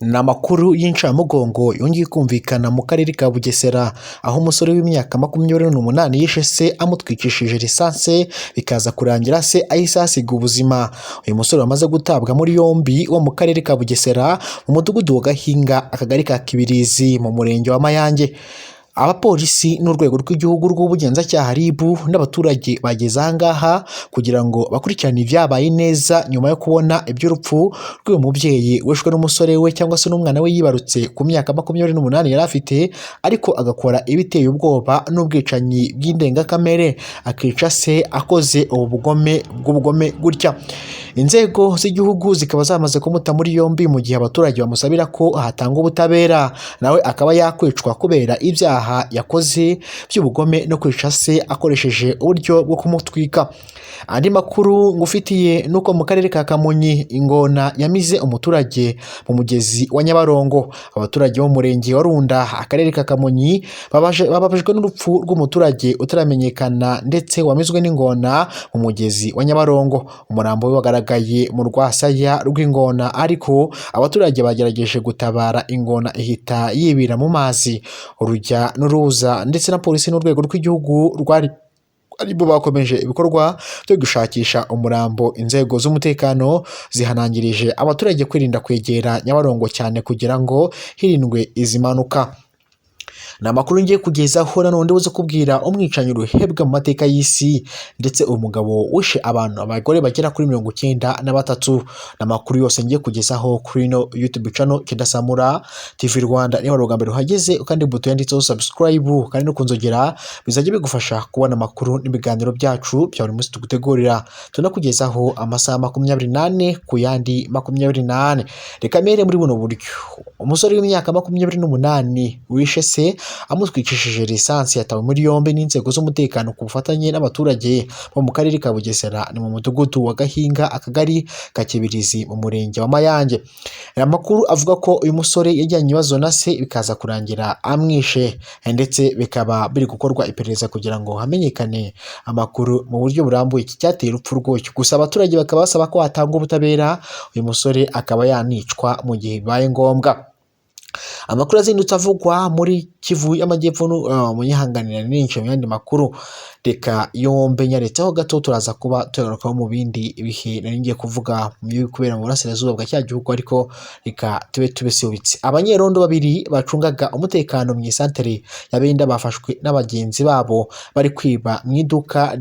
Ni amakuru y'incamugongo yongeye kumvikana mu karere ka Bugesera, aho umusore w'imyaka 28 yishe se amutwikishije lisansi, bikaza kurangira se ahise asiga ubuzima. Uyu musore wamaze gutabwa muri yombi wo mu karere ka Bugesera, mu mudugudu wa Gahinga, akagari ka Kibirizi, mu murenge wa Mayange. Abapolisi n'urwego rw'igihugu rw'ubugenzacyaha RIB n'abaturage bageze ahangaha kugira ngo bakurikirane ibyabaye neza nyuma yo kubona iby'urupfu rw'uyu mubyeyi wishwe n'umusore we cyangwa se n'umwana we yibarutse ku myaka 28 yari afite, ariko agakora ibiteye ubwoba n'ubwicanyi bw'indengakamere, akica se akoze ubugome gutya. Inzego z'igihugu zikaba zamaze kumuta muri yombi mu gihe abaturage bamusabira ko hatanga ubutabera, nawe akaba yakwicwa kubera ibyaha yakoze by'ubugome no kwica se akoresheje uburyo bwo kumutwika. Andi makuru ngufitiye nuko mu karere ka Kamonyi ingona yamize umuturage mu mugezi wa Nyabarongo. Abaturage bo mu murenge wa Runda, akarere ka Kamonyi, bababajwe n'urupfu rw'umuturage utaramenyekana ndetse wamizwe n'ingona mu mugezi wa Nyabarongo. Umurambo we wagaragaye mu rwasaya rw'ingona, ariko abaturage bagerageje gutabara ingona ihita yibira mu mazi. Urujya n'uruza ndetse na polisi n'urwego rw'igihugu aribo bakomeje ibikorwa byo gushakisha umurambo. Inzego z'umutekano zihanangirije abaturage kwirinda kwegera Nyabarongo cyane kugira ngo hirindwe izi mpanuka. Ni amakuru ngiye kugezaho nanone uze kubwira umwicanyi ruhebwa mu mateka y'isi, ndetse umugabo wishe abagore bagera kuri 93. Ni amakuru yose ngiye kugezaho kuri no YouTube channel Kidasamura TV Rwanda. Niba rugamba ruhageze kandi buto yanditseho subscribe kandi no kunzogera, bizajya bigufasha kubona amakuru n'ibiganiro byacu bya buri munsi tugutegurira. Tunakugezaho amasaha 24 ku yandi 24. Reka mere muri buno buryo. Umusore w'imyaka 28 wishe se amutwikishije lisansi yatawe muri yombi n'inzego z'umutekano ku bufatanye n'abaturage bo mu karere ka Bugesera, ni mu mudugudu wa Gahinga, akagari ka Kibirizi, mu murenge wa Mayange. Amakuru avuga ko uyu musore yajyanye ibibazo na se bikaza kurangira amwishe, ndetse bikaba biri gukorwa iperereza kugira ngo hamenyekane amakuru mu buryo burambuye iki cyateye urupfu rw'uyu. Gusa abaturage bakaba basaba ko hatanga ubutabera, uyu musore akaba yanicwa mu gihe bibaye ngombwa. Amakuru azindutse avugwa muri Kivu y'Amajyepfo mu nyihanganira n'inshi mu yandi makuru. Reka yombe nyaretseho gato, turaza kuba tugarukaho mu bindi bihe nari ngiye kuvuga mu kubera mu burasirazuba bwa cya gihugu, ariko reka tubesubitse. Abanyerondo babiri bacungaga umutekano mu isantere ya Benda bafashwe n'abagenzi babo bari kwiba mu iduka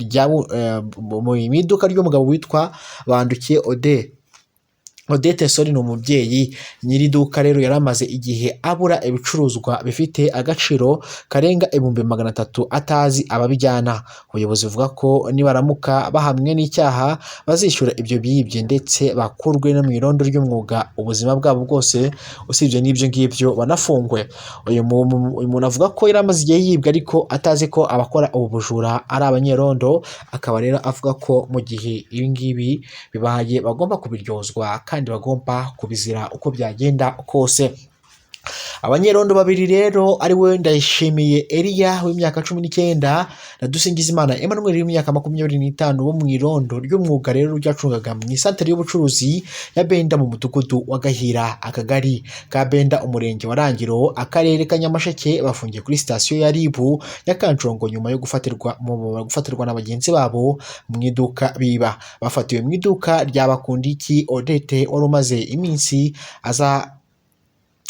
ry'umugabo witwa Bandukiye Odette Sori. Ni umubyeyi nyiri duka rero yaramaze igihe abura ibicuruzwa bifite agaciro karenga 300,000 atazi ababijyana. Ubuyobozi buvuga ko nibaramuka bahamwe n'icyaha bazishyura ibyo biyibye ndetse bakurwe no mu irondo ry'umwuga ubuzima bwabo bwose, usibye n'ibyo ngibyo banafungwe. Uyu muntu avuga ko yaramaze igihe yibwa ariko atazi ko abakora ubu bujura ari abanyerondo, akaba rero avuga ko mu gihe ibi ngibi bibaye bagomba kubiryozwa kandi bagomba kubizira uko byagenda kose. Abanyerondo babiri rero ari we Ndayishimiye Elia w'imyaka 19 na Dusingizimana Emmanuel w'imyaka 25 bo mu irondo ry'umwuga rero ryacungaga mu isantere y'ubucuruzi ya Benda mu mudugudu wa Gahira, akagari ka Benda, umurenge wa Rangiro, akarere ka Nyamasheke, bafungiye kuri sitasiyo ya RIB ya Kanjongo nyuma yo gufatirwa na bagenzi babo mu iduka biba. Bafatiwe mu iduka rya Bakundiki Odette wari umaze iminsi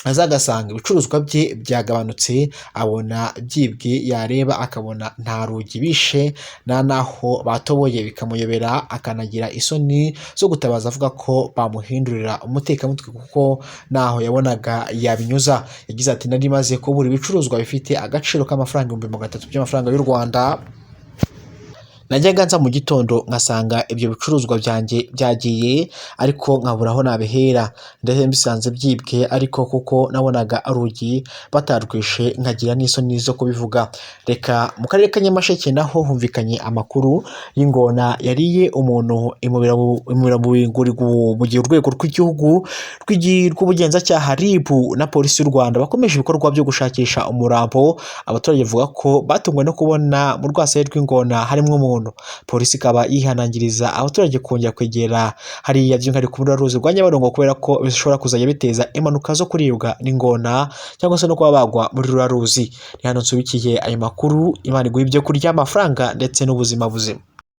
azagasanga ibicuruzwa bye byagabanutse, abona byibwe, yareba akabona nta rugi bishe naho batoboye bikamuyobera, akanagira isoni zo gutabaza avuga ko bamuhindurira umutekamutwe kuko naho yabonaga yabinyuza. Yagize ati, nari maze kubura ibicuruzwa bifite agaciro k'amafaranga 300,000 by'amafaranga y'u Rwanda. Najyaga nza mu gitondo nkasanga ibyo bicuruzwa byanjye byagiye, ariko nkabura aho nabihera, ndetse mbisanze byibwe, ariko kuko nabonaga arugi batarwishe nkagira n'isoni zo kubivuga. Reka mu karere ka Nyamasheke naho humvikanye amakuru y'ingona yariye umuntu imubira mu gihe urwego rw'igihugu rw'ubugenzacyaha RIB na polisi y'u Rwanda bakomeje ibikorwa byo gushakisha umurambo. Abaturage bavuga ko batungwe no kubona mu rwasaya rw'ingona harimo umuntu muntu. Polisi ikaba yihanangiriza abaturage kongera kwegera hariya by'umwihariko muri ruzi rwa Nyabarongo kubera ko bishobora kuzajya biteza impanuka zo kuribwa n'ingona cyangwa se no kuba bagwa muri ruriya ruzi. Ni hano nsubikiye ayo makuru. Imana iguhe ibyo kurya, amafaranga ndetse n'ubuzima buzima.